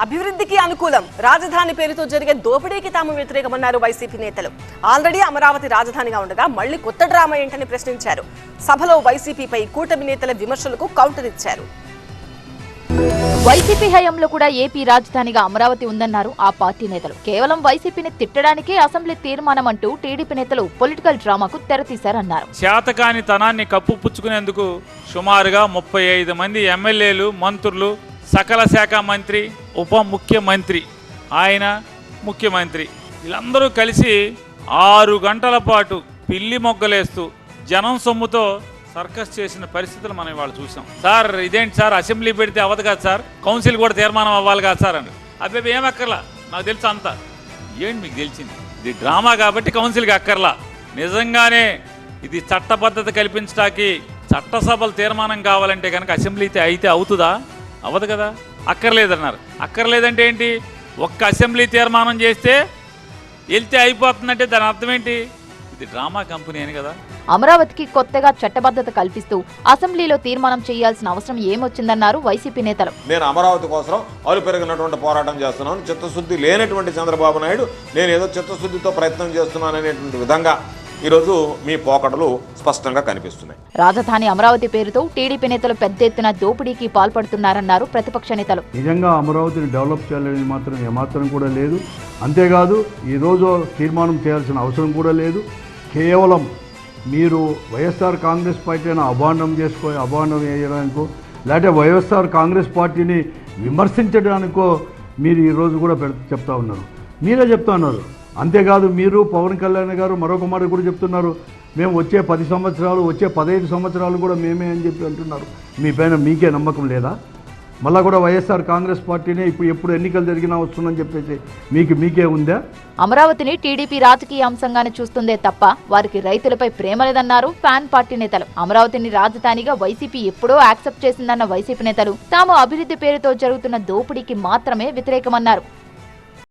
అభివృద్ధికి అనుకూలం రాజధాని పేరుతో జరిగే దోపిడీకి తాము వ్యతిరేకమన్నారు వైసీపీ నేతలు. ఆల్రెడీ అమరావతి రాజధానిగా ఉండగా మళ్లీ కొత్త డ్రామా ఏంటని ప్రశ్నించారు. సభలో వైసీపీపై కూటమి నేతల విమర్శలకు కౌంటర్ ఇచ్చారు. వైసీపీ హయాంలో కూడా ఏపీ రాజధానిగా అమరావతి ఉందన్నారు ఆ పార్టీ నేతలు. కేవలం వైసీపీని తిట్టడానికే అసెంబ్లీ తీర్మానం అంటూ టీడీపీ నేతలు పొలిటికల్ డ్రామాకు తెరతీశారన్నారు. శాతకాని తనాన్ని కప్పుపుచ్చుకునేందుకు సుమారుగా 35 మంది ఎమ్మెల్యేలు, మంత్రులు, సకల శాఖ మంత్రి, ఉప ముఖ్యమంత్రి, ఆయన ముఖ్యమంత్రి వీళ్ళందరూ కలిసి 6 గంటల పాటు పిల్లి మొగ్గలేస్తూ జనం సొమ్ముతో సర్కస్ చేసిన పరిస్థితులు మనం ఇవాళ చూసాం. సార్ ఇదేంటి సార్, అసెంబ్లీ పెడితే అవ్వదు కాదు సార్, కౌన్సిల్ కూడా తీర్మానం అవ్వాలి కాదు సార్ అని. అబ్బాయి ఏం అక్కర్లా, నాకు తెలుసు అంతా. ఏంటి మీకు తెలిసింది? ఇది డ్రామా కాబట్టి కౌన్సిల్కి అక్కర్లా. నిజంగానే ఇది చట్టబద్ధత కల్పించడానికి చట్టసభలు తీర్మానం కావాలంటే కనుక అసెంబ్లీ అయితే అవుతుందా? అవ్వదు కదా. అక్కర్లేదన్నారు. అక్కర్లేదంటే ఏంటి? ఒక్క అసెంబ్లీ తీర్మానం చేస్తే వెళ్తే అయిపోతుందంటే దాని అర్థం ఏంటి? ఇది డ్రామా కంపెనీ అని కదా. అమరావతికి కొత్తగా చట్టబద్ధత కల్పిస్తూ అసెంబ్లీలో తీర్మానం చేయాల్సిన అవసరం ఏమొచ్చిందన్నారు వైసీపీ నేతలు. నేను అమరావతి కోసం అలు పెరిగినటువంటి పోరాటం చేస్తున్నాను, చిత్తశుద్ధి లేనటువంటి చంద్రబాబు నాయుడు నేను ఏదో చిత్తశుద్ధితో ప్రయత్నం చేస్తున్నాను అనేటువంటి విధంగా ఈరోజు మీ పోకడలు స్పష్టంగా కనిపిస్తున్నాయి. రాజధాని అమరావతి పేరుతో టీడీపీ నేతలు పెద్ద ఎత్తున దోపిడీకి పాల్పడుతున్నారన్నారు ప్రతిపక్ష నేతలు. నిజంగా అమరావతిని డెవలప్ చేయాలని మాత్రం ఏమాత్రం కూడా లేదు. అంతేకాదు ఈరోజు తీర్మానం చేయాల్సిన అవసరం కూడా లేదు. కేవలం మీరు వైఎస్ఆర్ కాంగ్రెస్ పార్టీని అభాండం చేయడానికో లేకపోతే వైఎస్ఆర్ కాంగ్రెస్ పార్టీని విమర్శించడానికో మీరు ఈరోజు కూడా చెప్తా ఉన్నారు. మీరే చెప్తా ఉన్నారు. అంతేకాదు మీరు పవన్ కళ్యాణ్ గారు మరొక మాట కూడా చెప్తున్నారు, మేము వచ్చే 10 సంవత్సరాలు వచ్చే 15 సంవత్సరాలు కూడా మేమే అని చెప్పి అంటున్నారు. మీ పైన మీకే నమ్మకం లేదా? మళ్ళా కూడా వైఎస్ఆర్ కాంగ్రెస్ పార్టీనే ఎప్పుడు ఎన్నికలు జరిగినా వస్తుందని చెప్పేసి మీకే ఉందా? అమరావతిని టీడీపీ రాజకీయ అంశంగానే చూస్తుందే తప్ప వారికి రైతులపై ప్రేమ లేదన్నారు ఫ్యాన్ పార్టీ నేతలు. అమరావతిని రాజధానిగా వైసీపీ ఎప్పుడో యాక్సెప్ట్ చేసిందన్న వైసీపీ నేతలు తాము అభివృద్ధి పేరుతో జరుగుతున్న దోపిడీకి మాత్రమే వ్యతిరేకమన్నారు.